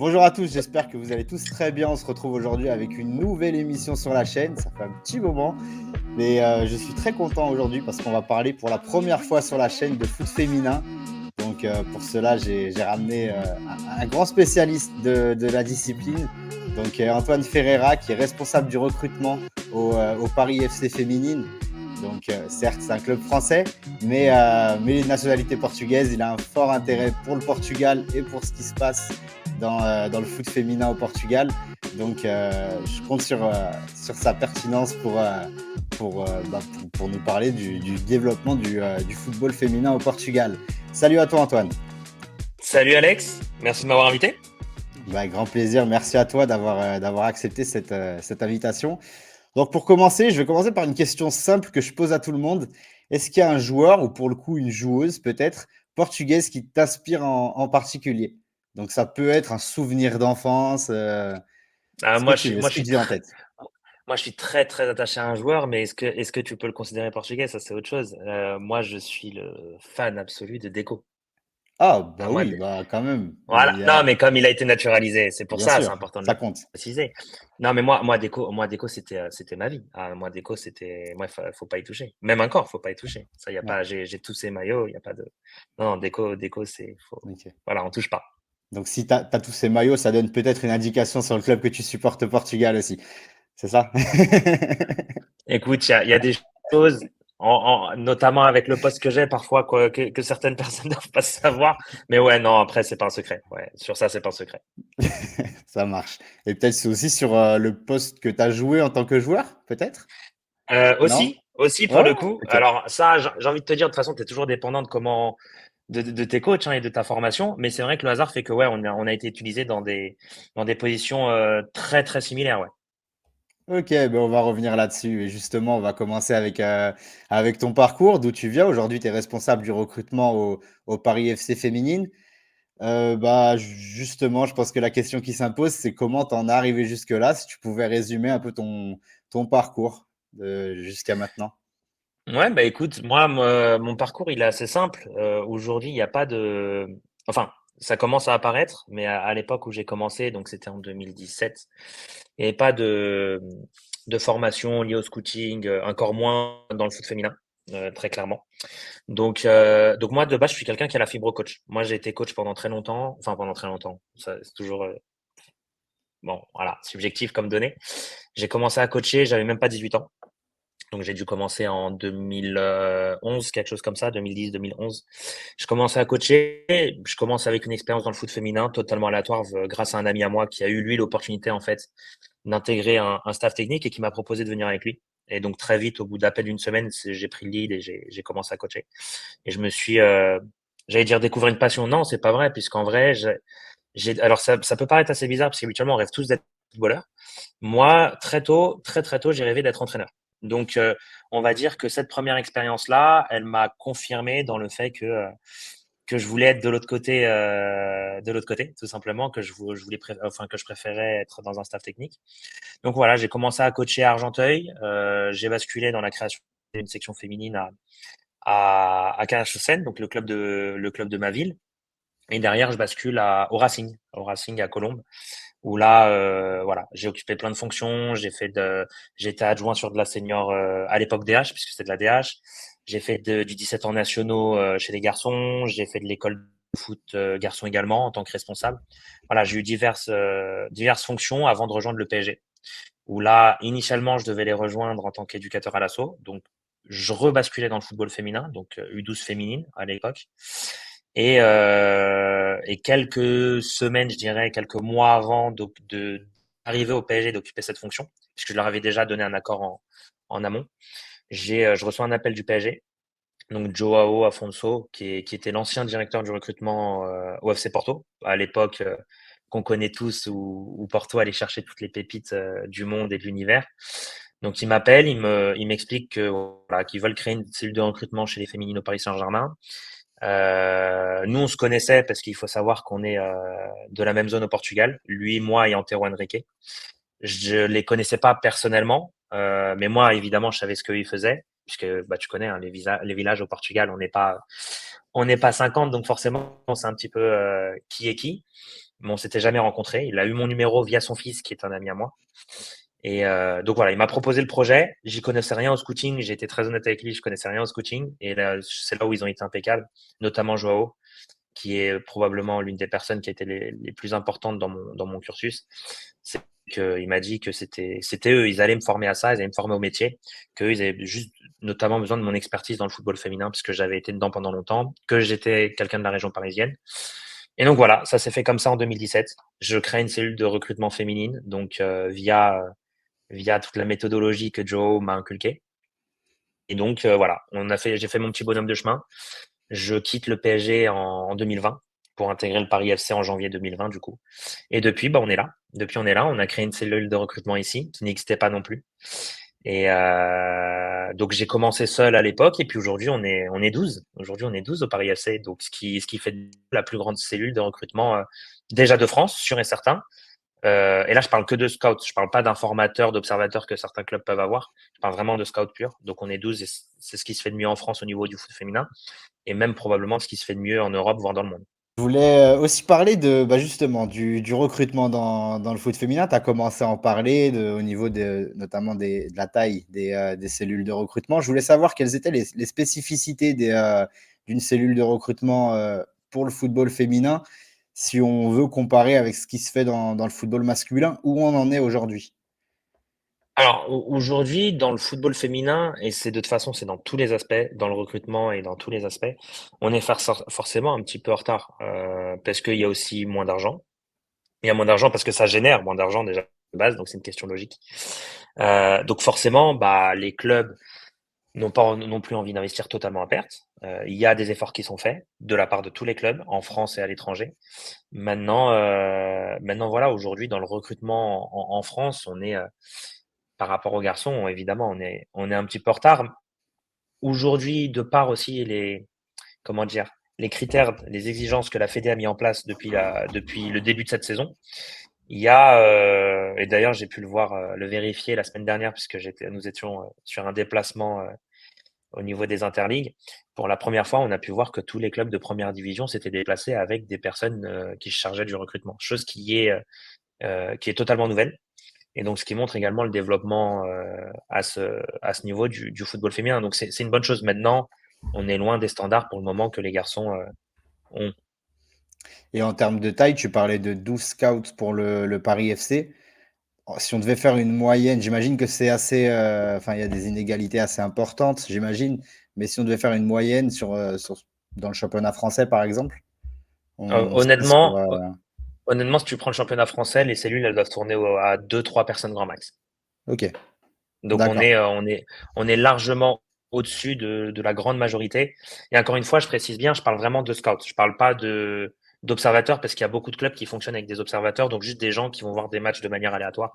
Bonjour à tous, j'espère que vous allez tous très bien. On se retrouve aujourd'hui avec une nouvelle émission sur la chaîne. Ça fait un petit moment, mais je suis très content aujourd'hui parce qu'on va parler pour la première fois sur la chaîne de foot féminin. Donc pour cela, j'ai ramené un grand spécialiste de la discipline, donc Antoine Ferreira, qui est responsable du recrutement au Paris FC féminine. Donc certes, c'est un club français, mais les nationalités portugaises, il a un fort intérêt pour le Portugal et pour ce qui se passe dans le foot féminin au Portugal. Donc je compte sur sa pertinence pour nous parler du développement du football féminin au Portugal. Salut à toi Antoine. Salut Alex, merci de m'avoir invité. Grand plaisir, merci à toi d'avoir accepté cette invitation. Donc pour commencer, je vais commencer par une question simple que je pose à tout le monde. Est-ce qu'il y a un joueur, ou pour le coup une joueuse peut-être, portugaise qui t'inspire en particulier? Donc ça peut être un souvenir d'enfance, Ah, ce que tu veux, ce qui te vient en tête. moi, je suis très très attaché à un joueur, mais est-ce que tu peux le considérer portugais? Ça, c'est autre chose. Moi, je suis le fan absolu de Deco. Ah Ah, bah moi, oui, bah quand même. voilà. Non, mais comme il a été naturalisé, c'est pour Bien ça, c'est sûr, important de ça le compte. préciser. Non, mais moi, Deco, c'était ma vie. Ah, moi, Deco, moi, faut pas y toucher. Même encore, faut pas y toucher. Ça, y a Ouais, pas, j'ai tous ces maillots, il y a pas de, non, Deco, ok. voilà, on touche pas. Donc si tu as tous ces maillots, ça donne peut-être une indication sur le club que tu supportes au Portugal aussi. C'est ça? Écoute, il y a des choses, notamment avec le poste que j'ai parfois, que certaines personnes ne doivent pas savoir. Mais ouais, non, après, c'est pas un secret. Ouais, sur ça, c'est pas un secret. Ça marche. Et peut-être c'est aussi sur le poste que tu as joué en tant que joueur, peut-être? Non? Aussi pour Ouais? le coup. Ok. Alors ça, j'ai envie de te dire, de toute façon, tu es toujours dépendant de comment, de tes coachs, hein, et de ta formation. Mais c'est vrai que le hasard fait que ouais, on a été utilisé dans des positions très très similaires. Ouais. Ok, ben on va revenir là-dessus. Et justement, on va commencer avec ton parcours, d'où tu viens. Aujourd'hui, tu es responsable du recrutement au Paris FC féminine. Justement, je pense que la question qui s'impose, c'est comment t'en es arrivé jusque-là, si tu pouvais résumer un peu ton parcours jusqu'à maintenant. Ouais, bah écoute, moi, mon parcours, il est assez simple. Aujourd'hui, il n'y a pas de. Enfin, ça commence à apparaître, mais à l'époque où j'ai commencé, donc c'était en 2017, il n'y avait pas de formation liée au scouting, encore moins dans le foot féminin, très clairement. Donc moi, de base, je suis quelqu'un qui a la fibre coach. Moi, j'ai été coach pendant très longtemps, enfin pendant très longtemps. Ça, c'est toujours, bon, voilà, subjectif comme données. J'ai commencé à coacher, j'avais même pas 18 ans. Donc j'ai dû commencer en 2011, quelque chose comme ça, 2010, 2011. Je commençais à coacher. Je commence avec une expérience dans le foot féminin totalement aléatoire grâce à un ami à moi qui a eu lui l'opportunité en fait d'intégrer un staff technique et qui m'a proposé de venir avec lui. Et donc très vite, au bout d'à peine une semaine, j'ai pris le lead et j'ai commencé à coacher. Et je me suis, j'allais dire découvrir une passion. Non, c'est pas vrai, puisqu'en vrai, alors ça peut paraître assez bizarre parce qu'habituellement on rêve tous d'être footballeur. Moi, très tôt, très très tôt, j'ai rêvé d'être entraîneur. Donc, on va dire que cette première expérience-là, elle m'a confirmé dans le fait que je voulais être de l'autre côté, tout simplement, enfin que je préférais être dans un staff technique. Donc voilà, j'ai commencé à coacher à Argenteuil, j'ai basculé dans la création d'une section féminine à Carcassonne, donc le club de ma ville. Et derrière, je bascule au Racing à Colombes, où là, voilà, j'ai occupé plein de fonctions. J'étais adjoint sur de la senior à l'époque DH, puisque c'est de la DH. J'ai fait du 17 ans nationaux chez les garçons. J'ai fait de l'école de foot garçons également en tant que responsable. Voilà, j'ai eu diverses fonctions avant de rejoindre le PSG, où là, initialement, je devais les rejoindre en tant qu'éducateur à l'assaut. Donc, je rebasculais dans le football féminin, donc U12 féminine à l'époque. Et quelques semaines, je dirais, quelques mois avant d'arriver au PSG, d'occuper cette fonction, puisque je leur avais déjà donné un accord en amont, je reçois un appel du PSG, donc Joao Afonso, qui était l'ancien directeur du recrutement au FC Porto, à l'époque qu'on connaît tous, où Porto allait chercher toutes les pépites du monde et de l'univers. Donc il m'appelle, il m'explique voilà, qu'ils veulent créer une cellule de recrutement chez les féminines au Paris Saint-Germain. Nous, on se connaissait parce qu'il faut savoir qu'on est de la même zone au Portugal. Lui, moi et Antero Henrique. Je les connaissais pas personnellement, mais moi, évidemment, je savais ce qu'ils faisaient, puisque bah, tu connais hein, les villages au Portugal, on n'est pas 50, donc forcément, on sait un petit peu qui est qui. mais on s'était jamais rencontrés. Il a eu mon numéro via son fils, qui est un ami à moi. Et donc voilà, il m'a proposé le projet. J'y connaissais rien au scouting. J'ai été très honnête avec lui, je connaissais rien au scouting. Et là, c'est là où ils ont été impeccables, notamment Joao, qui est probablement l'une des personnes qui a été les plus importantes dans mon cursus. C'est qu'il m'a dit que c'était eux, ils allaient me former à ça, ils allaient me former au métier, qu'eux, ils avaient juste notamment besoin de mon expertise dans le football féminin, parce que j'avais été dedans pendant longtemps, que j'étais quelqu'un de la région parisienne. Et donc voilà, ça s'est fait comme ça en 2017. Je crée une cellule de recrutement féminine, donc via toute la méthodologie que Joe m'a inculquée. Et donc voilà, j'ai fait mon petit bonhomme de chemin. Je quitte le PSG en 2020 pour intégrer le Paris FC en janvier 2020 du coup. Et depuis, bah, on est là. Depuis, on est là. On a créé une cellule de recrutement ici qui n'existait pas non plus. Et donc j'ai commencé seul à l'époque et puis aujourd'hui on est 12. Aujourd'hui on est 12 au Paris FC, donc ce qui fait la plus grande cellule de recrutement déjà de France, sûr et certain. Et là, je parle que de scouts. Je parle pas d'informateurs, d'observateurs que certains clubs peuvent avoir. Je parle vraiment de scouts purs. Donc, on est 12 et c'est ce qui se fait de mieux en France au niveau du foot féminin et même probablement ce qui se fait de mieux en Europe, voire dans le monde. Je voulais aussi parler de, bah, justement du recrutement dans le foot féminin. Tu as commencé à en parler au niveau notamment de la taille des cellules de recrutement. Je voulais savoir quelles étaient les spécificités d'une cellule de recrutement pour le football féminin si on veut comparer avec ce qui se fait dans le football masculin, où on en est aujourd'hui. Alors aujourd'hui, dans le football féminin, et c'est de toute façon, c'est dans tous les aspects, dans le recrutement et dans tous les aspects, on est forcément un petit peu en retard parce qu'il y a aussi moins d'argent. Il y a moins d'argent parce que ça génère moins d'argent déjà de base, donc c'est une question logique. Donc forcément, bah, les clubs n'ont pas non plus envie d'investir totalement à perte. Il y a des efforts qui sont faits de la part de tous les clubs en France et à l'étranger. Maintenant voilà, aujourd'hui dans le recrutement en France, on est par rapport aux garçons, évidemment, on est un petit peu en retard. Aujourd'hui, de part aussi comment dire, les critères, les exigences que la Fédé a mis en place depuis le début de cette saison. Il y a, et d'ailleurs j'ai pu le voir, le vérifier la semaine dernière puisque nous étions sur un déplacement au niveau des interligues. Pour la première fois, on a pu voir que tous les clubs de première division s'étaient déplacés avec des personnes qui se chargeaient du recrutement, chose qui est totalement nouvelle. Et donc, ce qui montre également le développement à ce niveau du football féminin. Donc, c'est une bonne chose. Maintenant, on est loin des standards pour le moment que les garçons ont. Et en termes de taille, tu parlais de 12 scouts pour le Paris FC. Si on devait faire une moyenne, j'imagine que c'est assez, enfin, il y a des inégalités assez importantes, j'imagine. Mais si on devait faire une moyenne dans le championnat français, par exemple, on serait sur. Honnêtement, si tu prends le championnat français, les cellules, elles doivent tourner à deux, trois personnes grand max. Ok, Donc, on d'accord. est, euh, on est, on est largement au-dessus de la grande majorité. Et encore une fois, je précise bien, je parle vraiment de scouts. Je parle pas d'observateurs parce qu'il y a beaucoup de clubs qui fonctionnent avec des observateurs, donc juste des gens qui vont voir des matchs de manière aléatoire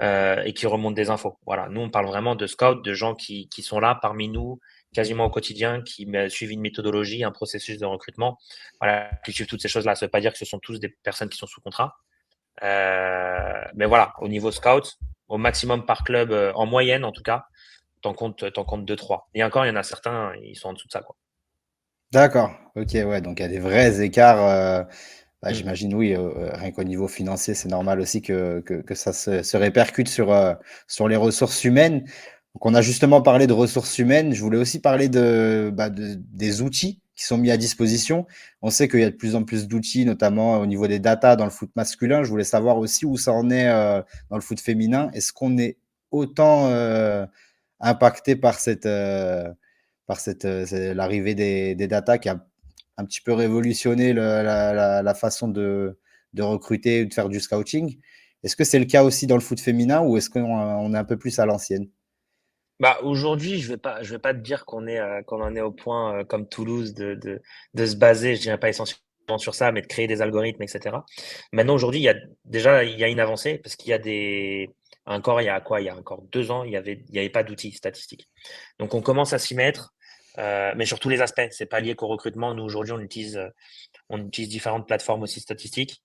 et qui remontent des infos. Voilà, nous on parle vraiment de scouts, de gens qui sont là parmi nous quasiment au quotidien, qui suivent une méthodologie, un processus de recrutement, voilà, qui suivent toutes ces choses-là. Ça veut pas dire que ce sont tous des personnes qui sont sous contrat, mais voilà, au niveau scout, au maximum par club, en moyenne en tout cas, t'en comptes 2-3. Et encore, il y en a certains, ils sont en dessous de ça, quoi. D'accord. Ok, ouais. Donc il y a des vrais écarts. Bah, Mm. j'imagine, oui, rien qu'au niveau financier, c'est normal aussi que ça se répercute sur les ressources humaines. Donc, on a justement parlé de ressources humaines. Je voulais aussi parler des outils qui sont mis à disposition. On sait qu'il y a de plus en plus d'outils, notamment au niveau des datas dans le foot masculin. Je voulais savoir aussi où ça en est dans le foot féminin. Est-ce qu'on est autant impacté par l'arrivée des datas qui a un petit peu révolutionné la façon de recruter ou de faire du scouting. Est-ce que c'est le cas aussi dans le foot féminin ou est-ce qu'on est un peu plus à l'ancienne? Bah, aujourd'hui, je vais pas te dire qu'on en est au point comme Toulouse de se baser, je dirais pas essentiellement sur ça, mais de créer des algorithmes, etc. Maintenant, aujourd'hui, il y a une avancée parce qu'il y a encore il y a quoi? Il y a encore 2 ans, il y avait pas d'outils statistiques. Donc, on commence à s'y mettre, mais sur tous les aspects. C'est pas lié qu'au recrutement. Nous, aujourd'hui, on utilise différentes plateformes aussi statistiques.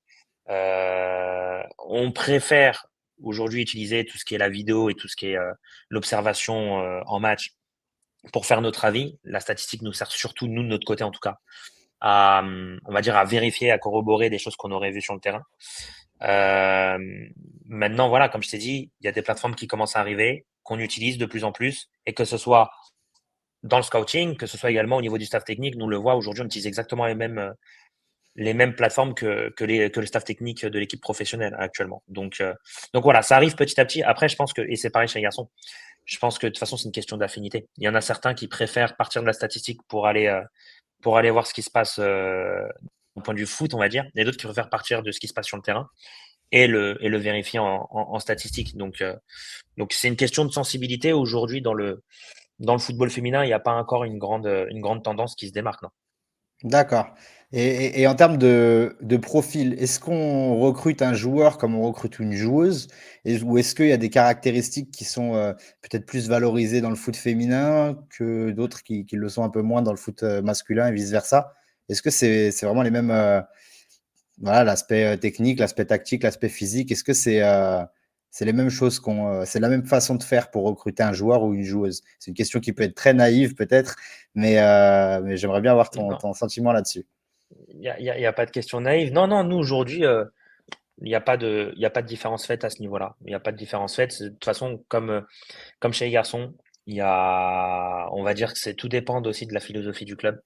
On préfère aujourd'hui utiliser tout ce qui est la vidéo et tout ce qui est l'observation en match pour faire notre avis. La statistique nous sert surtout, nous, de notre côté en tout cas, on va dire, à vérifier, à corroborer des choses qu'on aurait vues sur le terrain. Euh, Maintenant, voilà, comme je t'ai dit, il y a des plateformes qui commencent à arriver, qu'on utilise de plus en plus, et que ce soit dans le scouting, que ce soit également au niveau du staff technique, nous le voit aujourd'hui, on utilise exactement les mêmes plateformes que le staff technique de l'équipe professionnelle actuellement. Donc voilà, ça arrive petit à petit. Après, je pense que, et c'est pareil chez les garçons, je pense que de toute façon, c'est une question d'affinité. Il y en a certains qui préfèrent partir de la statistique pour aller voir ce qui se passe au point de vue foot, on va dire, et d'autres qui préfèrent partir de ce qui se passe sur le terrain et le vérifier en statistique. Donc c'est une question de sensibilité. Aujourd'hui, dans le football féminin, il n'y a pas encore une grande tendance qui se démarque, non. D'accord. Et en termes de profil, est-ce qu'on recrute un joueur comme on recrute une joueuse? Ou est-ce qu'il y a des caractéristiques qui sont peut-être plus valorisées dans le foot féminin que d'autres qui le sont un peu moins dans le foot masculin et vice-versa? Est-ce que c'est vraiment les mêmes, voilà, l'aspect technique, l'aspect tactique, l'aspect physique, est-ce que c'est les mêmes choses c'est la même façon de faire pour recruter un joueur ou une joueuse? C'est une question qui peut être très naïve peut-être, mais j'aimerais bien avoir Non, ton sentiment là-dessus. il y a pas de question naïve. Non, non, nous aujourd'hui, il y a pas de différence faite à ce niveau-là. Il n'y a pas de différence faite. De toute façon, comme chez les garçons, on va dire que c'est tout dépend aussi de la philosophie du club.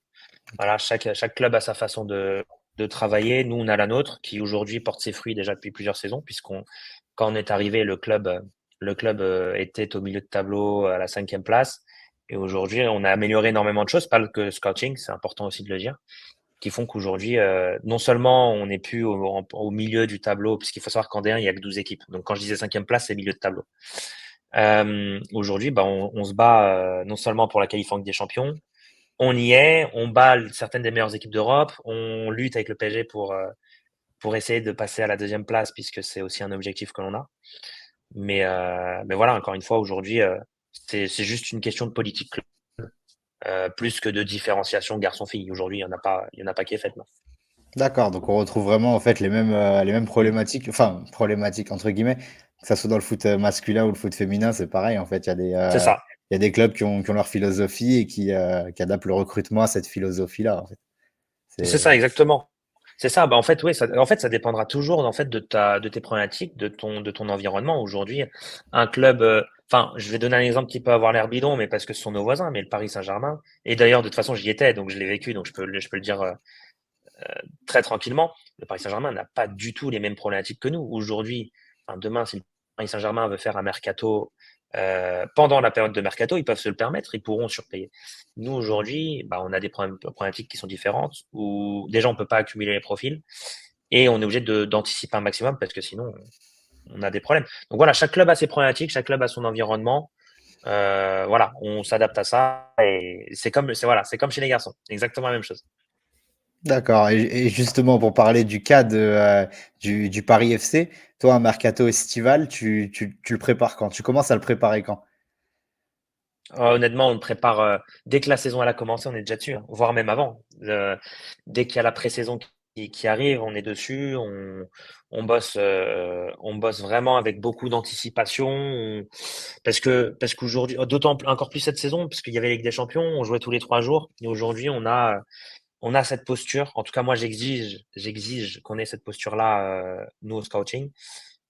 Voilà, chaque club a sa façon de travailler. Nous, on a la nôtre qui aujourd'hui porte ses fruits déjà depuis plusieurs saisons, quand on est arrivé, le club était au milieu de tableau à la 5e place. Et aujourd'hui, on a amélioré énormément de choses, pas que scouting, c'est important aussi de le dire, qui font qu'aujourd'hui, non seulement on n'est plus au milieu du tableau, puisqu'il faut savoir qu'en D1, il n'y a que 12 équipes. Donc quand je disais 5e place, c'est milieu de tableau. Aujourd'hui, bah, on se bat non seulement pour la qualif en Ligue des Champions, on y est, on bat certaines des meilleures équipes d'Europe, on lutte avec le PSG pour essayer de passer à la 2e place, puisque c'est aussi un objectif que l'on a. Mais voilà, encore une fois, aujourd'hui, c'est juste une question de politique, plus que de différenciation garçon-fille. Aujourd'hui, il y en a pas qui est faite, non. D'accord, donc on retrouve vraiment en fait les mêmes Mm. problématiques, enfin problématiques entre guillemets, que ça soit dans le foot masculin ou le foot féminin, c'est pareil en fait. C'est ça. Il y a des clubs qui ont leur philosophie et qui adaptent le recrutement à cette philosophie-là en fait. C'est C'est ça, exactement. C'est ça. Bah, en fait, oui, ça dépendra toujours, en fait, de tes problématiques, de ton environnement. Aujourd'hui, un club, enfin, je vais donner un exemple qui peut avoir l'air bidon, mais parce que ce sont nos voisins, mais le Paris Saint-Germain. Et d'ailleurs, de toute façon, j'y étais, donc je l'ai vécu, donc je peux le dire très tranquillement. Le Paris Saint-Germain n'a pas du tout les mêmes problématiques que nous. Aujourd'hui, enfin, demain, si le Paris Saint-Germain veut faire un mercato pendant la période de mercato, ils peuvent se le permettre, ils pourront surpayer. Nous, aujourd'hui, bah, on a des problématiques qui sont différentes, où déjà, on peut pas accumuler les profils, et on est obligé d'anticiper un maximum, parce que sinon, on a des problèmes. Donc voilà, chaque club a ses problématiques, chaque club a son environnement. Voilà, on s'adapte à ça, et c'est comme chez les garçons, exactement la même chose. d'accord. Et justement pour parler du cas du Paris FC, toi un mercato estival, tu le prépares quand? Tu commences à le préparer quand? Honnêtement, on le prépare dès que la saison elle a commencé, on est déjà dessus, hein, voire même avant. Dès qu'il y a la pré-saison qui arrive, on est dessus, on bosse vraiment avec beaucoup d'anticipation, parce qu'aujourd'hui, d'autant encore plus cette saison, parce qu'il y avait la Ligue des Champions, on jouait tous les 3 jours, et aujourd'hui on a cette posture. En tout cas, moi j'exige qu'on ait cette posture-là, nous au scouting,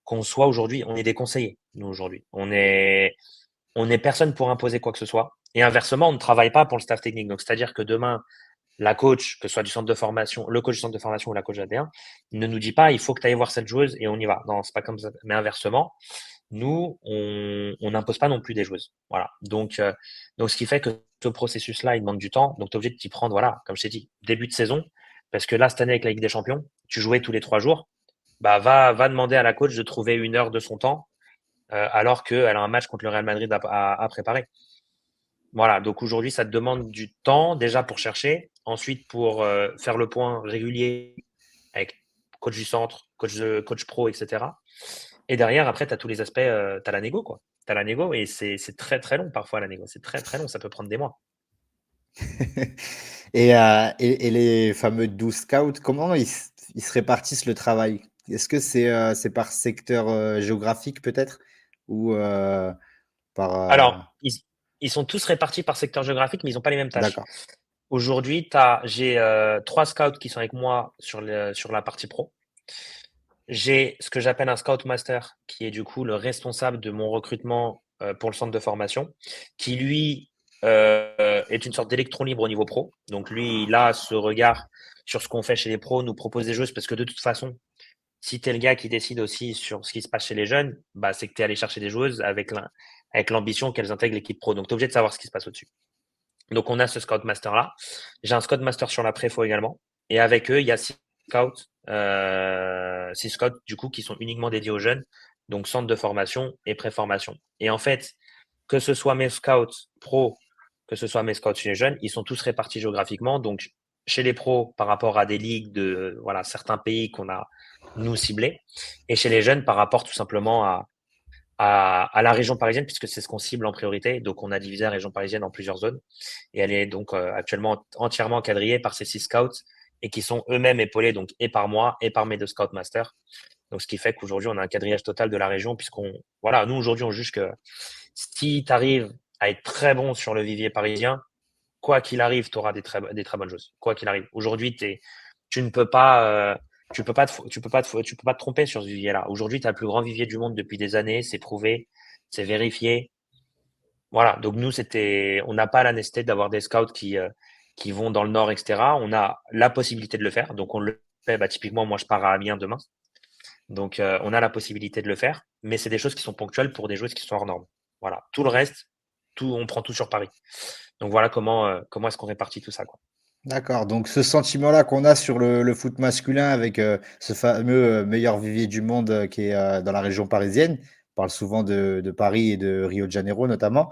qu'on soit aujourd'hui, on est des conseillers, nous aujourd'hui, on est personne pour imposer quoi que ce soit. Et inversement, on ne travaille pas pour le staff technique. Donc, c'est-à-dire que demain, la coach, que ce soit du centre de formation, le coach du centre de formation ou la coach AD1, ne nous dit pas, il faut que tu ailles voir cette joueuse et on y va. Non, c'est pas comme ça. Mais inversement, nous, on n'impose pas non plus des joueuses. Voilà. Donc, ce qui fait que ce processus-là, il demande du temps. Donc, tu es obligé de t'y prendre, voilà, comme je t'ai dit, début de saison. Parce que là, cette année, avec la Ligue des Champions, tu jouais tous les 3 jours. Bah, va demander à la coach de trouver 1 heure de son temps, alors qu'elle a un match contre le Real Madrid à préparer. Voilà, donc aujourd'hui, ça te demande du temps déjà pour chercher, ensuite pour faire le point régulier avec coach du centre, coach pro, etc. Et derrière, après, tu as tous les aspects, tu as la négo, quoi. Tu as la négo et c'est très très long parfois la négo. C'est très très long, ça peut prendre des mois. Et les fameux 12 scouts, comment ils se répartissent le travail? Est-ce que c'est par secteur géographique peut-être? Ou par... Alors, ils sont tous répartis par secteur géographique, mais ils n'ont pas les mêmes tâches. D'accord. Aujourd'hui, j'ai 3 scouts qui sont avec moi sur la partie pro. J'ai ce que j'appelle un scout master, qui est du coup le responsable de mon recrutement pour le centre de formation, qui lui est une sorte d'électron libre au niveau pro. Donc lui, il a ce regard sur ce qu'on fait chez les pros, nous propose des joueuses, parce que de toute façon, si tu es le gars qui décide aussi sur ce qui se passe chez les jeunes, bah, c'est que tu es allé chercher des joueuses avec l'ambition qu'elles intègrent l'équipe pro. Donc tu es obligé de savoir ce qui se passe au-dessus. Donc on a ce Scout Master là. J'ai un Scout Master sur la préfo également. Et avec eux, il y a six scouts du coup qui sont uniquement dédiés aux jeunes, donc centre de formation et pré-formation. Et en fait, que ce soit mes scouts pro, que ce soit mes scouts chez les jeunes, ils sont tous répartis géographiquement. Donc chez les pros par rapport à des ligues de voilà certains pays qu'on a nous ciblés, et chez les jeunes par rapport tout simplement à la région parisienne, puisque c'est ce qu'on cible en priorité. Donc, on a divisé la région parisienne en plusieurs zones. Et elle est donc actuellement entièrement quadrillée par ces 6 scouts et qui sont eux-mêmes épaulés donc et par moi et par mes 2 scout masters. Donc, ce qui fait qu'aujourd'hui, on a un quadrillage total de la région, voilà, nous, aujourd'hui, on juge que si tu arrives à être très bon sur le vivier parisien, quoi qu'il arrive, tu auras des très bonnes choses. Quoi qu'il arrive. Aujourd'hui, tu ne peux pas, tu peux pas te tromper sur ce vivier-là. Aujourd'hui, tu as le plus grand vivier du monde depuis des années, c'est prouvé, c'est vérifié. Voilà. Donc nous, on n'a pas la nécessité d'avoir des scouts qui vont dans le nord, etc. On a la possibilité de le faire. Donc on le fait. Bah, typiquement, moi, je pars à Amiens demain. Donc on a la possibilité de le faire, mais c'est des choses qui sont ponctuelles pour des joueuses qui sont hors normes. Voilà. Tout le reste, on prend tout sur Paris. Donc voilà comment est-ce qu'on répartit tout ça, quoi. D'accord, donc ce sentiment-là qu'on a sur le foot masculin avec ce fameux meilleur vivier du monde qui est dans la région parisienne, on parle souvent de Paris et de Rio de Janeiro notamment,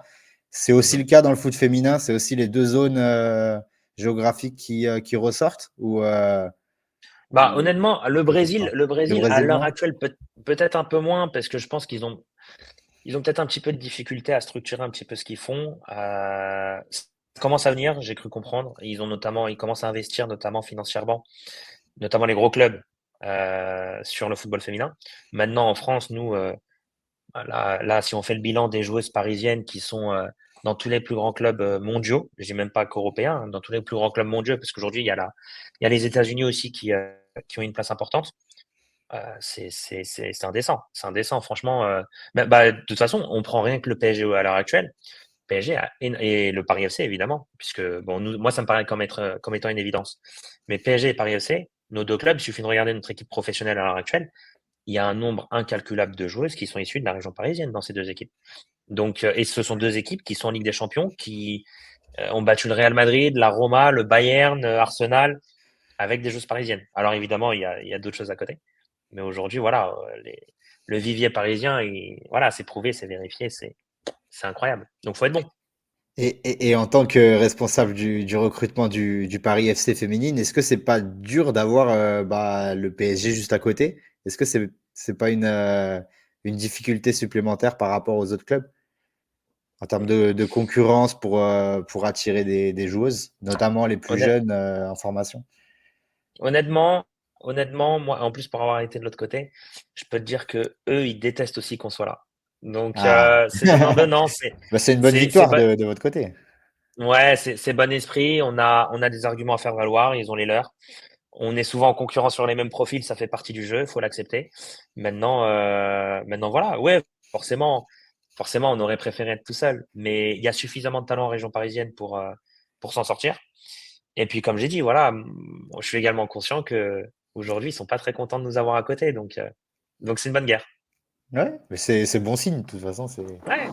c'est aussi le Mhm. cas dans le foot féminin, c'est aussi les deux zones géographiques qui ressortent Bah, ou honnêtement, peut-être pas. le Le Brésil, à Brésil, l'heure non? actuelle, peut-être un peu moins, parce que je pense ils ont peut-être un petit peu de difficulté à structurer un petit peu ce qu'ils font. Ça commence à venir, j'ai cru comprendre. Ils commencent à investir, notamment financièrement, notamment les gros clubs, sur le football féminin. Maintenant, en France, nous, là, si on fait le bilan des joueuses parisiennes qui sont dans tous les plus grands clubs mondiaux, je dis même pas qu'européens, hein, dans tous les plus grands clubs mondiaux, parce qu'aujourd'hui, il y a les États-Unis aussi qui ont une place importante. C'est indécent. C'est indécent, franchement. De toute façon, on prend rien que le PSG à l'heure actuelle. PSG et le Paris FC, évidemment, puisque bon, moi, ça me paraît comme étant une évidence. Mais PSG et Paris FC, nos 2 clubs, il suffit de regarder notre équipe professionnelle à l'heure actuelle, il y a un nombre incalculable de joueuses qui sont issues de la région parisienne dans ces 2 équipes. Donc, et ce sont 2 équipes qui sont en Ligue des Champions, qui ont battu le Real Madrid, la Roma, le Bayern, Arsenal, avec des joueuses parisiennes. Alors évidemment, il y a d'autres choses à côté. Mais aujourd'hui, voilà, le vivier parisien, voilà, c'est prouvé, c'est vérifié, c'est incroyable. Donc, faut être bon. Et en tant que responsable du recrutement du Paris FC féminine, est-ce que c'est pas dur d'avoir le PSG juste à côté? Est-ce que c'est pas une difficulté supplémentaire par rapport aux autres clubs en termes de concurrence pour attirer des joueuses, notamment les plus Honnêt- jeunes en formation? Honnêtement, honnêtement, moi, en plus pour avoir été de l'autre côté, je peux te dire que eux, ils détestent aussi qu'on soit là. Donc, Ah, c'est donnant-donnant, bah, c'est une bonne c'est victoire bon. de votre côté. Ouais, c'est bon esprit. On a des arguments à faire valoir. Ils ont les leurs. On est souvent en concurrence sur les mêmes profils. Ça fait partie du jeu. Il faut l'accepter. Maintenant, voilà. Ouais, forcément, on aurait préféré être tout seul. Mais il y a suffisamment de talent en région parisienne pour s'en sortir. Et puis, comme j'ai dit, voilà, je suis également conscient que aujourd'hui, ils sont pas très contents de nous avoir à côté. Donc c'est une bonne guerre. Ouais, mais c'est bon signe, de toute façon, c'est Ouais,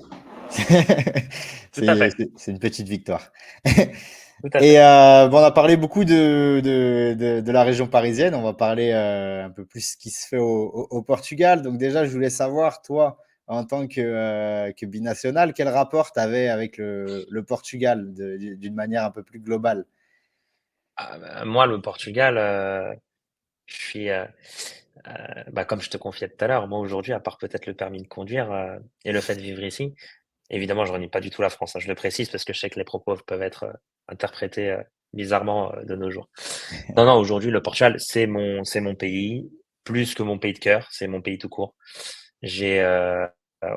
tout à fait. c'est une petite victoire. Tout à Et fait. bon, on a parlé beaucoup de la région parisienne, on va parler un peu plus ce qui se fait au Portugal. Donc déjà, je voulais savoir, toi, en tant que binational, quel rapport tu avais avec le Portugal d'une manière un peu plus globale? Moi, le Portugal, je suis, comme je te confiais tout à l'heure, moi aujourd'hui, à part peut-être le permis de conduire et le fait de vivre ici, évidemment, je renie pas du tout la France, hein, je le précise parce que je sais que les propos peuvent être interprétés bizarrement de nos jours. Non, non, aujourd'hui, le Portugal, c'est mon pays, plus que mon pays de cœur, c'est mon pays tout court. J'ai,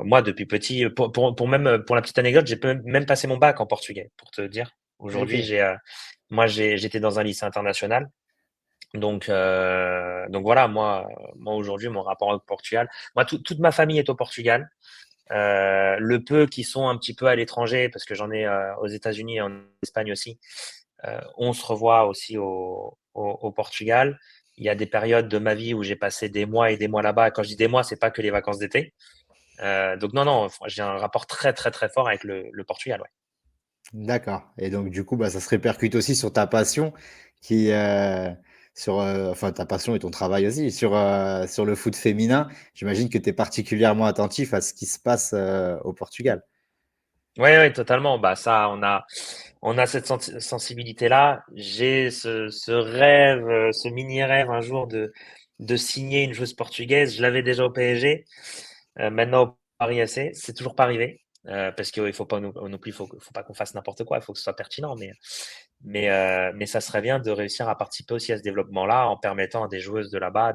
moi, depuis petit, pour la petite anecdote, j'ai même passé mon bac en portugais, pour te dire. Aujourd'hui, Ok. Moi, j'étais dans un lycée international. Donc voilà, moi aujourd'hui, mon rapport au Portugal, moi, toute ma famille est au Portugal. Le peu qui sont un petit peu à l'étranger, parce que j'en ai aux États-Unis et en Espagne aussi, on se revoit aussi au Portugal. Il y a des périodes de ma vie où j'ai passé des mois et des mois là-bas. Quand je dis des mois, c'est pas que les vacances d'été. Donc non, non, j'ai un rapport très, très, très fort avec le Portugal. Ouais. D'accord. Et donc, du coup, bah, ça se répercute aussi sur ta passion, qui, enfin, ta passion et ton travail aussi, sur le foot féminin. J'imagine que tu es particulièrement attentif à ce qui se passe au Portugal. Ouais, ouais, totalement. Bah ça, on a cette sensibilité-là. J'ai ce rêve, ce mini rêve un jour de signer une joueuse portugaise. Je l'avais déjà au PSG. Maintenant au Paris FC, c'est toujours pas arrivé. Parce qu'il faut pas non plus, faut pas qu'on fasse n'importe quoi. Il faut que ce soit pertinent. Mais ça serait bien de réussir à participer aussi à ce développement-là en permettant à des joueuses de là-bas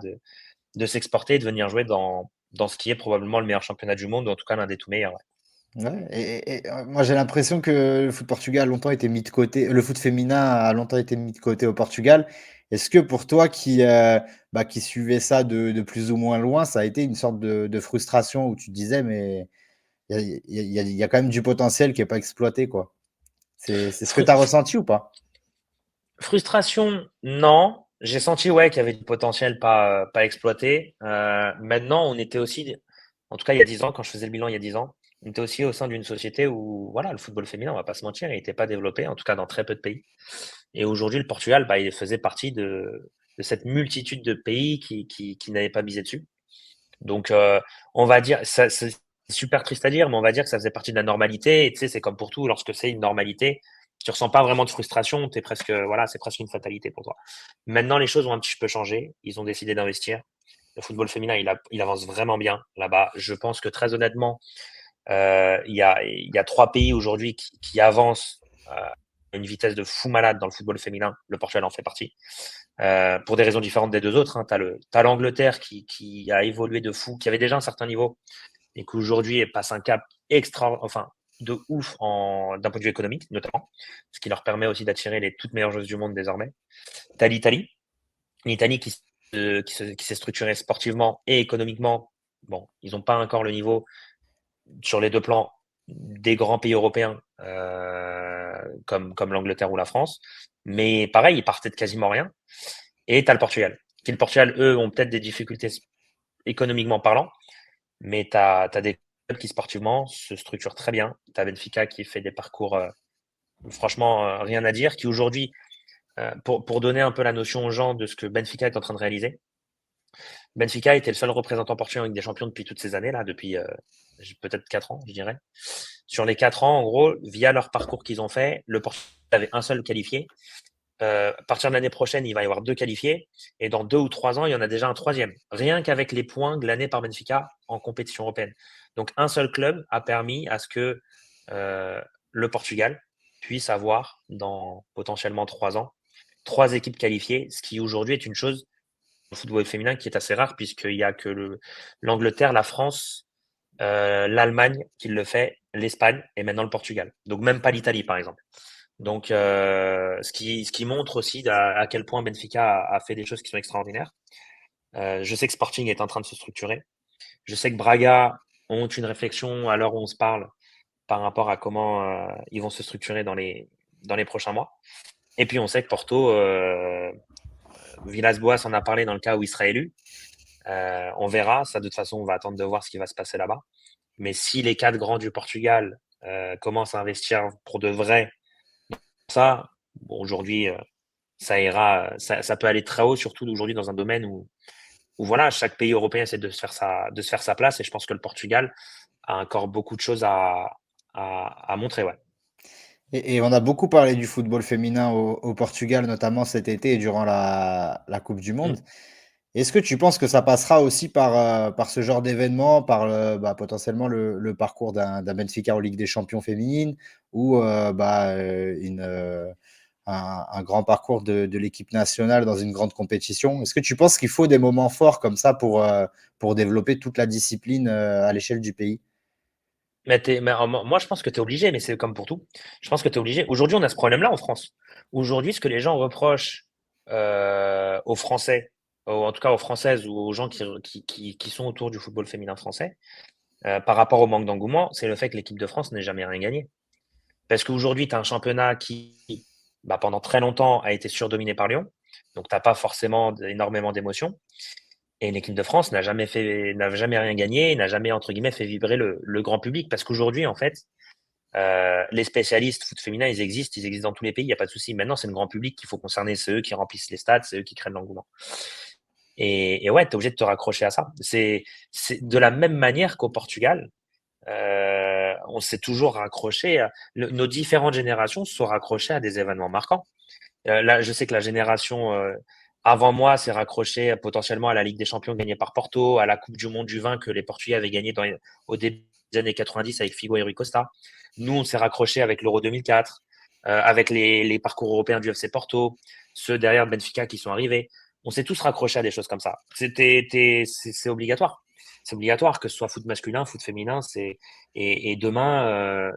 de s'exporter et de venir jouer dans ce qui est probablement le meilleur championnat du monde, ou en tout cas l'un des tout meilleurs. Ouais. Ouais, moi j'ai l'impression que le foot portugais a longtemps été mis de côté, le foot féminin a longtemps été mis de côté au Portugal. Est-ce que pour toi qui suivais ça de plus ou moins loin, ça a été une sorte de frustration où tu te disais, mais il y a quand même du potentiel qui n'est pas exploité, quoi. C'est ce que tu as ressenti ou pas? Frustration, non. J'ai senti ouais qu'il y avait du potentiel pas exploité. Maintenant, on était aussi, en tout cas il y a 10 ans, quand je faisais le bilan il y a 10 ans, on était aussi au sein d'une société où voilà le football féminin, on va pas se mentir, il n'était pas développé, en tout cas dans très peu de pays. Et aujourd'hui, le Portugal, bah, il faisait partie de cette multitude de pays qui n'avaient pas misé dessus. Donc, on va dire, ça, c'est super triste à dire, mais on va dire que ça faisait partie de la normalité. Et tu sais, c'est comme pour tout, lorsque c'est une normalité, tu ressens pas vraiment de frustration, t'es presque, voilà, c'est presque une fatalité pour toi. Maintenant, les choses ont un petit peu changé. Ils ont décidé d'investir. Le football féminin, il avance vraiment bien là-bas. Je pense que très honnêtement, il y a 3 pays aujourd'hui qui avancent à une vitesse de fou malade dans le football féminin. Le Portugal en fait partie. Pour des raisons différentes des deux autres. Hein. T'as l'Angleterre qui a évolué de fou, qui avait déjà un certain niveau et qui aujourd'hui passe un cap enfin, de ouf d'un point de vue économique, notamment, ce qui leur permet aussi d'attirer les toutes meilleures joueuses du monde désormais. T'as l'Italie qui s'est structurée sportivement et économiquement. Bon, ils n'ont pas encore le niveau sur les deux plans des grands pays européens comme l'Angleterre ou la France. Mais pareil, ils partaient de quasiment rien. Et tu as le Portugal. Qui le Portugal, eux, ont peut-être des difficultés économiquement parlant, mais tu as des clubs qui sportivement se structurent très bien. Tu as Benfica qui fait des parcours, franchement, rien à dire, qui aujourd'hui, pour donner un peu la notion aux gens de ce que Benfica est en train de réaliser, Benfica était le seul représentant portugais avec des champions depuis toutes ces années-là, depuis peut-être 4 ans, je dirais. Sur les 4 ans, en gros, via leur parcours qu'ils ont fait, le Portugal avait un seul qualifié. À partir de l'année prochaine, il va y avoir 2 qualifiés. Et dans 2 ou 3 ans, il y en a déjà un troisième. Rien qu'avec les points glanés par Benfica en compétition européenne. Donc, un seul club a permis à ce que le Portugal puisse avoir, dans potentiellement 3 ans, 3 équipes qualifiées, ce qui aujourd'hui est une chose au football féminin qui est assez rare, puisqu'il n'y a que l'Angleterre, la France, l'Allemagne qui le fait, l'Espagne et maintenant le Portugal. Donc, même pas l'Italie, par exemple. Donc, ce qui montre aussi à quel point Benfica a fait des choses qui sont extraordinaires. Je sais que Sporting est en train de se structurer. Je sais que Braga ont une réflexion à l'heure où on se parle par rapport à comment ils vont se structurer dans les prochains mois. Et puis on sait que Porto, Villas-Boas en a parlé dans le cas où il sera élu. On verra. Ça, de toute façon, on va attendre de voir ce qui va se passer là-bas. Mais si les 4 grands du Portugal commencent à investir pour de vrai, ça, bon, aujourd'hui, ça ira, ça peut aller très haut, surtout aujourd'hui dans un domaine où voilà, chaque pays européen essaie de se faire sa place. Et je pense que le Portugal a encore beaucoup de choses à montrer. Ouais. Et on a beaucoup parlé du football féminin au Portugal, notamment cet été et durant la Coupe du Mm. Monde. Est-ce que tu penses que ça passera aussi par ce genre d'événement, potentiellement le parcours d'un Benfica en Ligue des Champions féminine ou un grand parcours de l'équipe nationale dans une grande compétition? Est-ce que tu penses qu'il faut des moments forts comme ça pour développer toute la discipline à l'échelle du pays? Moi, je pense que tu es obligé, mais c'est comme pour tout. Je pense que tu es obligé. Aujourd'hui, on a ce problème-là en France. Aujourd'hui, ce que les gens reprochent aux Français, en tout cas aux Françaises ou aux gens qui sont autour du football féminin français, par rapport au manque d'engouement, c'est le fait que l'équipe de France n'ait jamais rien gagné. Parce qu'aujourd'hui, tu as un championnat qui, bah, pendant très longtemps, a été surdominé par Lyon. Donc, tu n'as pas forcément énormément d'émotions. Et l'équipe de France n'a jamais rien gagné, n'a jamais, entre guillemets, fait vibrer le grand public. Parce qu'aujourd'hui, en fait, les spécialistes foot féminin, ils existent dans tous les pays, il n'y a pas de souci. Maintenant, c'est le grand public qu'il faut concerner, c'est eux qui remplissent les stades, c'est eux qui créent de l'engouement. Et ouais, tu es obligé de te raccrocher à ça. C'est de la même manière qu'au Portugal, on s'est toujours raccroché, nos différentes générations se sont raccrochées à des événements marquants. Là, je sais que la génération avant moi s'est raccrochée potentiellement à la Ligue des Champions gagnée par Porto, à la Coupe du Monde du vin que les Portugais avaient gagné au début des années 90 avec Figo et Rui Costa. Nous, on s'est raccroché avec l'Euro 2004, avec les parcours européens du FC Porto, ceux derrière Benfica qui sont arrivés. On s'est tous raccrochés à des choses comme ça. C'est obligatoire. C'est obligatoire que ce soit foot masculin, foot féminin. Et demain,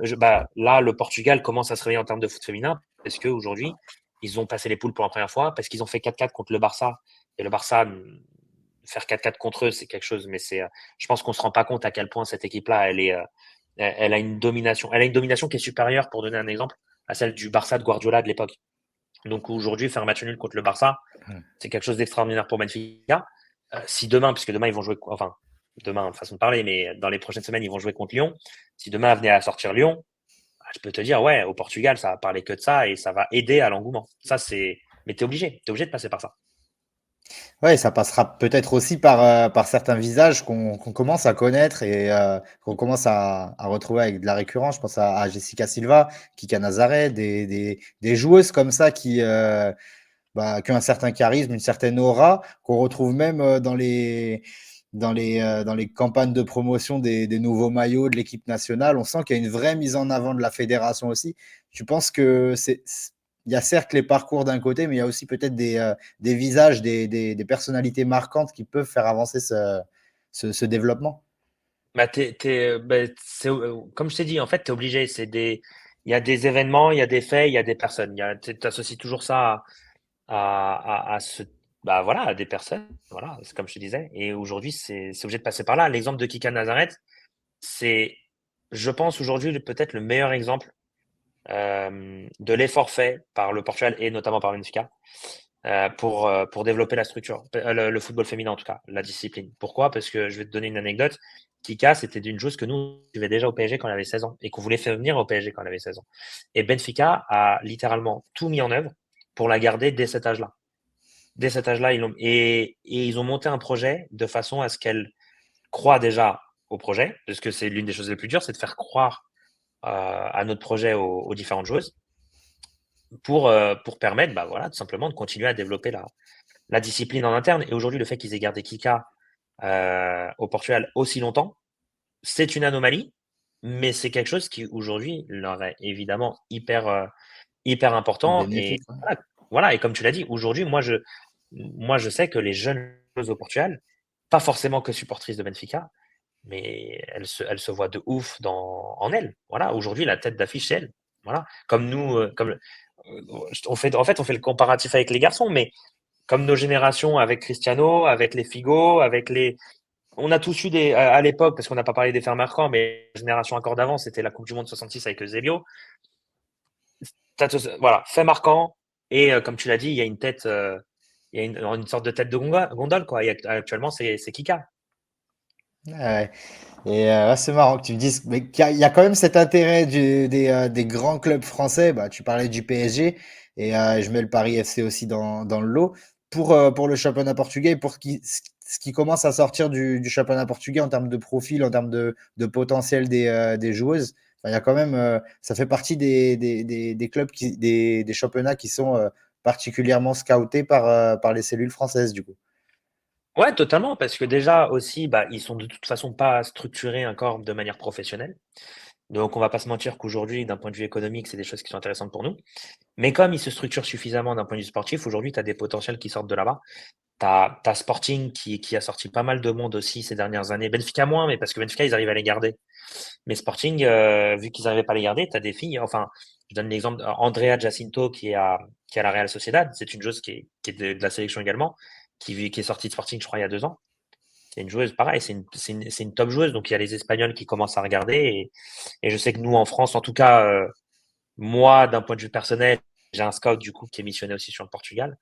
là, le Portugal commence à se réveiller en termes de foot féminin parce qu'aujourd'hui, ils ont passé les poules pour la première fois parce qu'ils ont fait 4-4 contre le Barça. Et le Barça, faire 4-4 contre eux, c'est quelque chose, mais je pense qu'on se rend pas compte à quel point cette équipe-là, elle a une domination. Elle a une domination qui est supérieure, pour donner un exemple, à celle du Barça de Guardiola de l'époque. Donc aujourd'hui, faire un match nul contre le Barça, c'est quelque chose d'extraordinaire pour Benfica. Si demain, puisque demain ils vont jouer, enfin demain façon de parler, mais dans les prochaines semaines ils vont jouer contre Lyon. Si demain venait à sortir Lyon, je peux te dire, ouais, au Portugal, ça va parler que de ça et ça va aider à l'engouement. Mais t'es obligé de passer par ça. Ouais, ça passera peut-être aussi par certains visages qu'on commence à connaître et qu'on commence à retrouver avec de la récurrence. Je pense à Jessica Silva, Kika Nazaré, des joueuses comme ça qui ont un certain charisme, une certaine aura, qu'on retrouve même dans les campagnes de promotion des nouveaux maillots de l'équipe nationale. On sent qu'il y a une vraie mise en avant de la fédération aussi. Tu penses que il y a certes les parcours d'un côté, mais il y a aussi peut-être des visages, des personnalités marquantes qui peuvent faire avancer ce développement. Comme je t'ai dit, en fait, tu es obligé. Il y a des événements, il y a des faits, il y a des personnes. Tu associes toujours ça voilà, à des personnes. Voilà, c'est comme je te disais. Et aujourd'hui, c'est obligé de passer par là. L'exemple de Kika Nazareth, c'est, je pense, aujourd'hui, peut-être le meilleur exemple de l'effort fait par le Portugal et notamment par Benfica pour développer la structure, le football féminin en tout cas, la discipline. Pourquoi? Parce que je vais te donner une anecdote. Kika, c'était d'une chose que nous, on suivait déjà au PSG quand elle avait 16 ans et qu'on voulait faire venir au PSG quand elle avait 16 ans. Et Benfica a littéralement tout mis en œuvre pour la garder dès cet âge-là. Dès cet âge-là, et ils ont monté un projet de façon à ce qu'elle croit déjà au projet, parce que c'est l'une des choses les plus dures, c'est de faire croire à notre projet aux différentes joueuses pour permettre voilà, tout simplement de continuer à développer la discipline en interne. Et aujourd'hui, le fait qu'ils aient gardé Kika au Portugal aussi longtemps, c'est une anomalie, mais c'est quelque chose qui aujourd'hui leur est évidemment hyper important. Et Bénéfique, ouais. voilà, et comme tu l'as dit, aujourd'hui, moi, je sais que les jeunes joueuses au Portugal, pas forcément que supportrices de Benfica, mais elles se voient de ouf en elle. Voilà, aujourd'hui, la tête d'affiche, c'est elle. Voilà, comme nous, on fait le comparatif avec les garçons, mais comme nos générations avec Cristiano, avec les Figo, on a tous eu à l'époque, parce qu'on n'a pas parlé des faits marquants, mais la génération encore d'avant, c'était la Coupe du Monde 66 avec Eusebio. Voilà, fait marquant. Et comme tu l'as dit, il y a une tête, il y a une sorte de tête de gondole, quoi. Et actuellement, c'est Kika. Ouais. Et ouais, c'est marrant que tu me dises, mais qu'il y a quand même cet intérêt des grands clubs français. Bah, tu parlais du PSG et je mets le Paris FC aussi dans le lot pour le championnat portugais, pour ce qui commence à sortir du championnat portugais en termes de profil, en termes de potentiel des joueuses. Enfin, il y a quand même, ça fait partie des clubs des championnats qui sont particulièrement scoutés par les cellules françaises du coup. Ouais, totalement, parce que déjà aussi, ils sont de toute façon pas structurés encore de manière professionnelle. Donc, on va pas se mentir qu'aujourd'hui, d'un point de vue économique, c'est des choses qui sont intéressantes pour nous. Mais comme ils se structurent suffisamment d'un point de vue sportif, aujourd'hui, tu as des potentiels qui sortent de là-bas. Tu as Sporting qui a sorti pas mal de monde aussi ces dernières années. Benfica moins, mais parce que Benfica, ils arrivent à les garder. Mais Sporting, vu qu'ils n'arrivaient pas à les garder, tu as des filles. Enfin, je donne l'exemple Andrea Jacinto qui est à la Real Sociedad. C'est une joueuse qui est de la sélection également, qui est sortie de Sporting, je crois, il y a 2 ans. C'est une joueuse, pareil, c'est une top joueuse. Donc, il y a les Espagnols qui commencent à regarder. Et je sais que nous, en France, en tout cas, moi, d'un point de vue personnel, j'ai un scout du coup qui est missionné aussi sur le Portugal.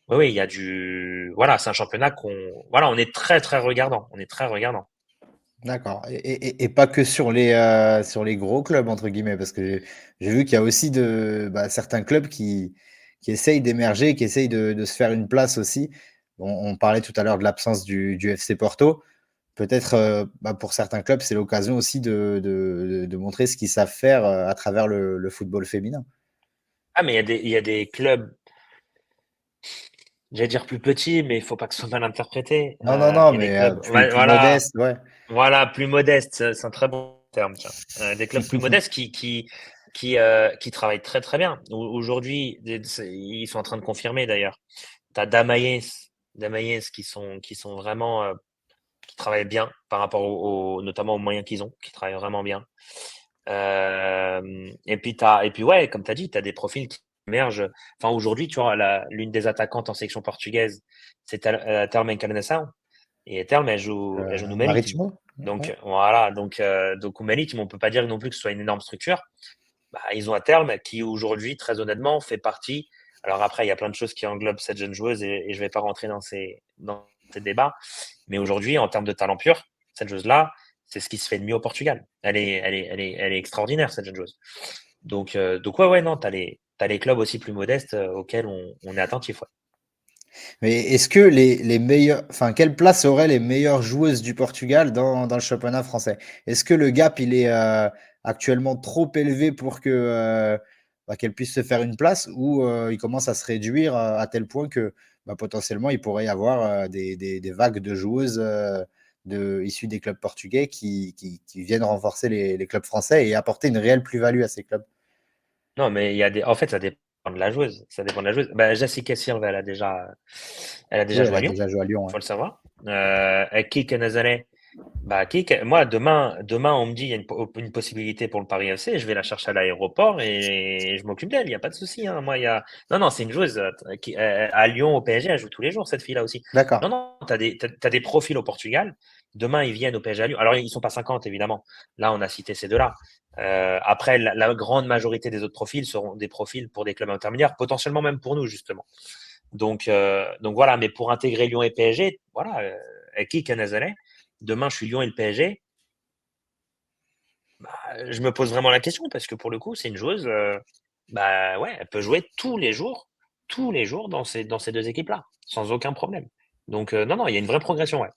Oui, oui, il y a voilà, c'est un championnat voilà, on est très, très regardant. On est très regardant. D'accord. Et pas que sur les gros clubs, entre guillemets, parce que j'ai vu qu'il y a aussi certains clubs qui essayent d'émerger, qui essayent de se faire une place aussi. On parlait tout à l'heure de l'absence du FC Porto. Peut-être pour certains clubs, c'est l'occasion aussi de montrer ce qu'ils savent faire à travers le football féminin. Ah, mais il y a des clubs, j'allais dire plus petits, mais il faut pas que ce soit mal interprété. Non, non, non, Il y a des mais clubs, plus voilà, modeste, ouais. voilà, plus modestes. C'est un très bon terme, tiens. Des clubs plus modestes qui travaillent très, très bien. Aujourd'hui, ils sont en train de confirmer d'ailleurs. Tu as Damaïs qui sont vraiment qui travaillent bien par rapport notamment aux moyens qu'ils ont, qui travaillent vraiment bien. Et puis ouais, comme tu as dit, tu as des profils qui émergent. Enfin, aujourd'hui, tu vois, l'une des attaquantes en sélection portugaise, c'est Telma Encarnação. Et Telma, elle joue no Marítimo. Maritimo? Donc Ouais. voilà, donc au Marítimo, on peut pas dire non plus que ce soit une énorme structure. Bah, ils ont un terme qui aujourd'hui, très honnêtement, fait partie. Alors après, il y a plein de choses qui englobent cette jeune joueuse et je vais pas rentrer dans ces débats. Mais aujourd'hui, en termes de talent pur, cette joueuse-là, c'est ce qui se fait de mieux au Portugal. Elle est extraordinaire, cette jeune joueuse. Donc ouais, ouais, non, t'as les clubs aussi plus modestes auxquels on est attentif, ouais. Mais est-ce que les meilleurs, enfin, quelle place auraient les meilleures joueuses du Portugal dans le championnat français? Est-ce que le gap, il est actuellement trop élevé pour que qu'elle puisse se faire une place ou il commence à se réduire à tel point que potentiellement il pourrait y avoir des vagues de joueuses issues des clubs portugais qui viennent renforcer les clubs français et apporter une réelle plus-value à ces clubs? Non, mais en fait, ça dépend de la joueuse. Ça dépend de la joueuse. Bah, Jessica Silva, elle a déjà Oui, elle joué à a Lyon, déjà joué à Lyon, ouais. faut le savoir. Kik Nazaré, bah, moi, demain, on me dit il y a une possibilité pour le Paris FC, je vais la chercher à l'aéroport et je m'occupe d'elle, il n'y a pas de souci, hein. Moi, non, non, c'est une joueuse à Lyon, au PSG, elle joue tous les jours, cette fille-là aussi. D'accord. Non, non, t'as des profils au Portugal. Demain, ils viennent au PSG à Lyon. Alors, ils sont pas 50, évidemment. Là, on a cité ces deux-là. Après, la grande majorité des autres profils seront des profils pour des clubs intermédiaires, potentiellement même pour nous, justement. Donc voilà, mais pour intégrer Lyon et PSG, voilà, qui Canazalais, demain je suis Lyon et le PSG, bah, je me pose vraiment la question parce que pour le coup, c'est une joueuse, bah ouais, elle peut jouer tous les jours dans ces deux équipes-là, sans aucun problème. Donc non, non, il y a une vraie progression, ouais.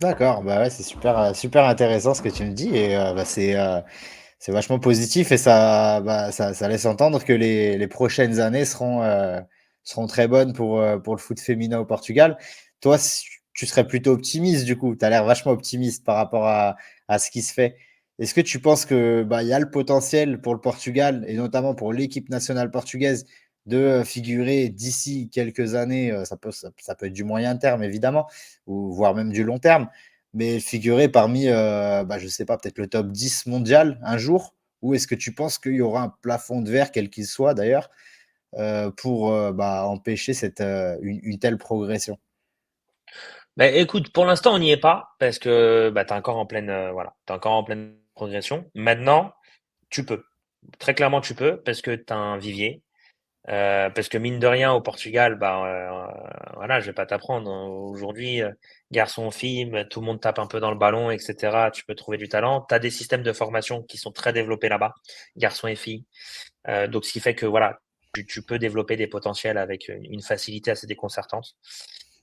D'accord, bah ouais, c'est super, super intéressant ce que tu me dis et c'est vachement positif et ça laisse entendre que les prochaines années seront très bonnes pour le foot féminin au Portugal. Toi, tu serais plutôt optimiste du coup, tu as l'air vachement optimiste par rapport à ce qui se fait. Est-ce que tu penses que il y a le potentiel pour le Portugal et notamment pour l'équipe nationale portugaise de figurer d'ici quelques années, ça peut être du moyen terme évidemment, ou voire même du long terme, mais figurer parmi, je sais pas, peut-être le top 10 mondial un jour? Ou est-ce que tu penses qu'il y aura un plafond de verre, quel qu'il soit d'ailleurs, pour empêcher une telle progression? Bah, écoute, pour l'instant, on n'y est pas parce que bah, t'es encore en pleine, voilà, t'es encore en pleine progression. Maintenant, tu peux. Très clairement, tu peux parce que tu as un vivier. Parce que mine de rien, au Portugal, voilà, je vais pas t'apprendre, hein. Aujourd'hui, garçon, fille, tout le monde tape un peu dans le ballon, etc. Tu peux trouver du talent. Tu as des systèmes de formation qui sont très développés là-bas, garçons et filles. Donc, ce qui fait que voilà, tu peux développer des potentiels avec une facilité assez déconcertante.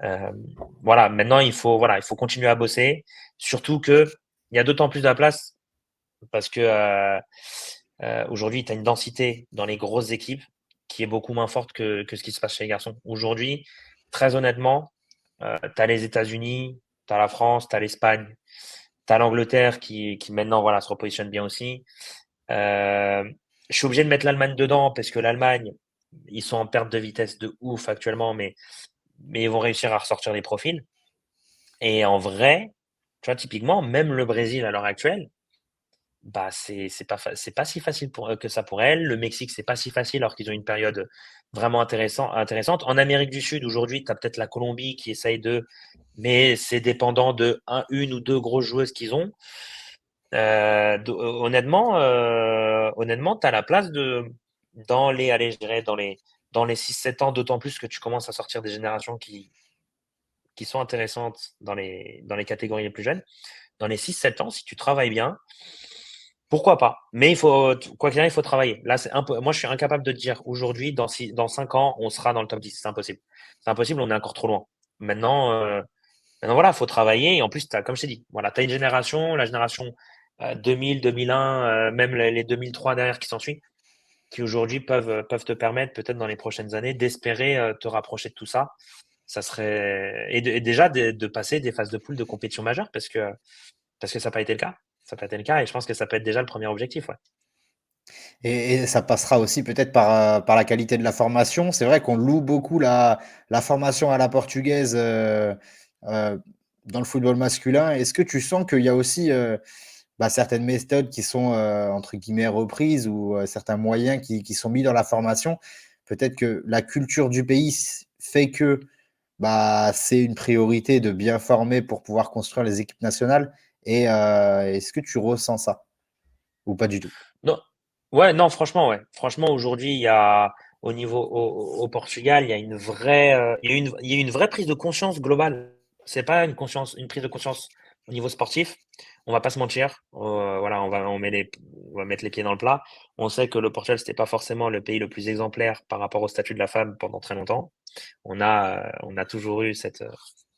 Euh, voilà, maintenant, il faut continuer à bosser. Surtout que il y a d'autant plus de la place parce que aujourd'hui, tu as une densité dans les grosses équipes qui est beaucoup moins forte que ce qui se passe chez les garçons. Aujourd'hui, très honnêtement, tu as les États-Unis, tu as la France, tu as l'Espagne, T'as l'Angleterre qui maintenant voilà, se repositionne bien aussi. Je suis obligé de mettre l'Allemagne dedans parce que l'Allemagne, ils sont en perte de vitesse de ouf actuellement, mais ils vont réussir à ressortir des profils. Et en vrai, tu vois, typiquement, même le Brésil à l'heure actuelle, bah c'est pas si facile que ça pour elle. Le Mexique, c'est pas si facile alors qu'ils ont une période vraiment intéressante. En Amérique du Sud, aujourd'hui, tu as peut-être la Colombie qui essaye mais c'est dépendant de une ou deux grosses joueuses qu'ils ont. Honnêtement, tu as la place allez, je dirais, dans les 6-7 ans, d'autant plus que tu commences à sortir des générations qui sont intéressantes dans les catégories les plus jeunes. Dans les 6-7 ans, si tu travailles bien, pourquoi pas? Mais quoi qu'il arrive, il faut travailler. Là, moi, je suis incapable de te dire aujourd'hui, dans 5 ans, on sera dans le top 10. C'est impossible. C'est impossible, on est encore trop loin. Maintenant, voilà, il faut travailler. Et en plus, comme je t'ai dit, voilà, tu as une génération, la génération 2000, 2001, même les 2003 derrière qui s'en suit, qui aujourd'hui peuvent te permettre, peut-être dans les prochaines années, d'espérer te rapprocher de tout ça. Ça serait et déjà de passer des phases de poule de compétition majeure parce que ça n'a pas été le cas. Ça n'a pas été le cas et je pense que ça peut être déjà le premier objectif. Ouais. Et ça passera aussi peut-être par la qualité de la formation. C'est vrai qu'on loue beaucoup la formation à la portugaise heu, dans le football masculin. Est-ce que tu sens qu'il y a aussi, certaines méthodes qui sont, entre guillemets «reprises» ou, certains moyens qui sont mis dans la formation? Peut-être que la culture du pays fait que, c'est une priorité de bien former pour pouvoir construire les équipes nationales et est-ce que tu ressens ça? Ou pas du tout? Non, ouais, non, franchement, ouais. Franchement, aujourd'hui, il y a au Portugal, il y a il y a une vraie prise de conscience globale. C'est pas une prise de conscience au niveau sportif. On va pas se mentir. Voilà, on va mettre les pieds dans le plat. On sait que le Portugal, c'était pas forcément le pays le plus exemplaire par rapport au statut de la femme pendant très longtemps. On a toujours eu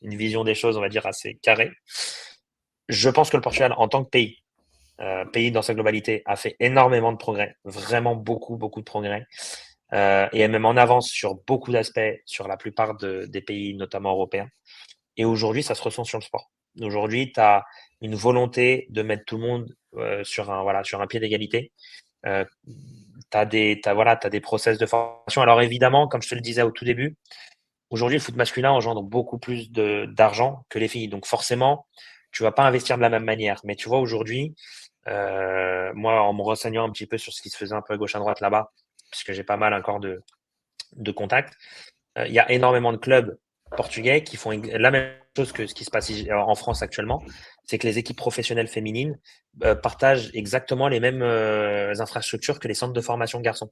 une vision des choses, on va dire, assez carrée. Je pense que le Portugal, en tant que pays dans sa globalité, a fait énormément de progrès, vraiment beaucoup, beaucoup de progrès, et est même en avance sur beaucoup d'aspects sur la plupart des pays, notamment européens. Et aujourd'hui, ça se ressent sur le sport. Aujourd'hui, tu as une volonté de mettre tout le monde sur un pied d'égalité. T'as des process de formation. Alors évidemment, comme je te le disais au tout début, aujourd'hui, le foot masculin engendre beaucoup plus d'argent que les filles. Donc forcément, tu vas pas investir de la même manière. Mais tu vois, aujourd'hui, moi, en me renseignant un petit peu sur ce qui se faisait un peu à gauche à droite là-bas, puisque j'ai pas mal encore de contacts, il y a énormément de clubs portugais qui font la même chose que ce qui se passe en France actuellement. C'est que les équipes professionnelles féminines partagent exactement les mêmes infrastructures que les centres de formation garçons.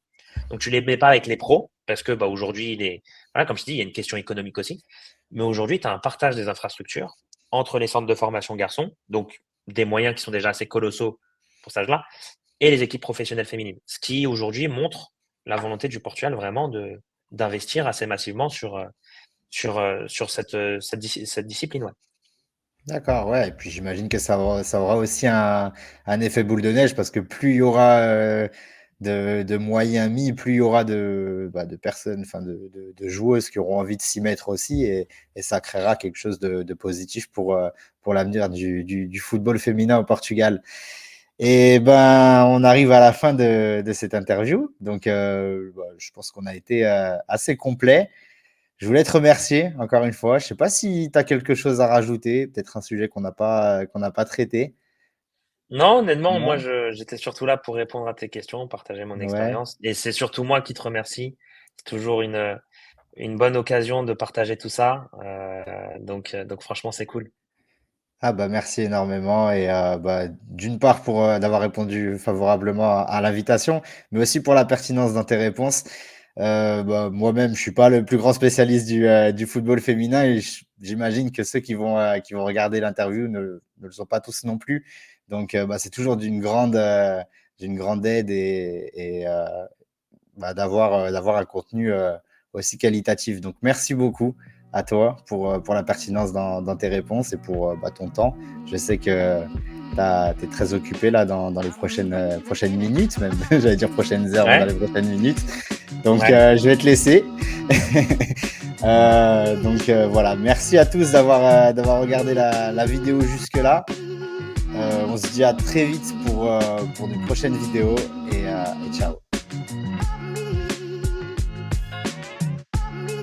Donc tu les mets pas avec les pros parce que aujourd'hui, voilà, comme je dis, il y a une question économique aussi. Mais aujourd'hui, tu as un partage des infrastructures entre les centres de formation garçons, donc des moyens qui sont déjà assez colossaux pour cet âge-là, et les équipes professionnelles féminines. Ce qui aujourd'hui montre la volonté du Portugal vraiment d'investir assez massivement sur cette discipline. Ouais. D'accord, ouais et puis j'imagine que ça aura aussi un effet boule de neige parce que plus il y aura, de moyens mis, plus il y aura de personnes, enfin de joueuses qui auront envie de s'y mettre aussi et ça créera quelque chose de positif pour l'avenir du football féminin au Portugal. Et ben, on arrive à la fin de cette interview donc je pense qu'on a été, assez complet. Je voulais te remercier encore une fois. Je sais pas si tu as quelque chose à rajouter, peut-être un sujet qu'on n'a pas traité? Non, honnêtement, moi, Non? j'étais surtout là pour répondre à tes questions, partager mon Ouais. expérience. Et c'est surtout moi qui te remercie. C'est toujours une bonne occasion de partager tout ça. Donc franchement, c'est cool. Ah bah, merci énormément et d'une part pour, d'avoir répondu favorablement à l'invitation, mais aussi pour la pertinence dans tes réponses. Moi-même, je suis pas le plus grand spécialiste du football féminin et j'imagine que ceux qui vont regarder l'interview ne le sont pas tous non plus. Donc c'est toujours d'une grande aide d'avoir un contenu, aussi qualitatif. Donc merci beaucoup à toi pour la pertinence dans tes réponses et pour, ton temps. Je sais que tu es très occupé là dans les prochaines minutes même, j'allais dire prochaines heures, mais dans Ouais, les prochaines minutes. Donc, ouais. je vais te laisser. Voilà, merci à tous d'avoir regardé la vidéo jusque-là. On se dit à très vite pour de prochaines vidéos et ciao.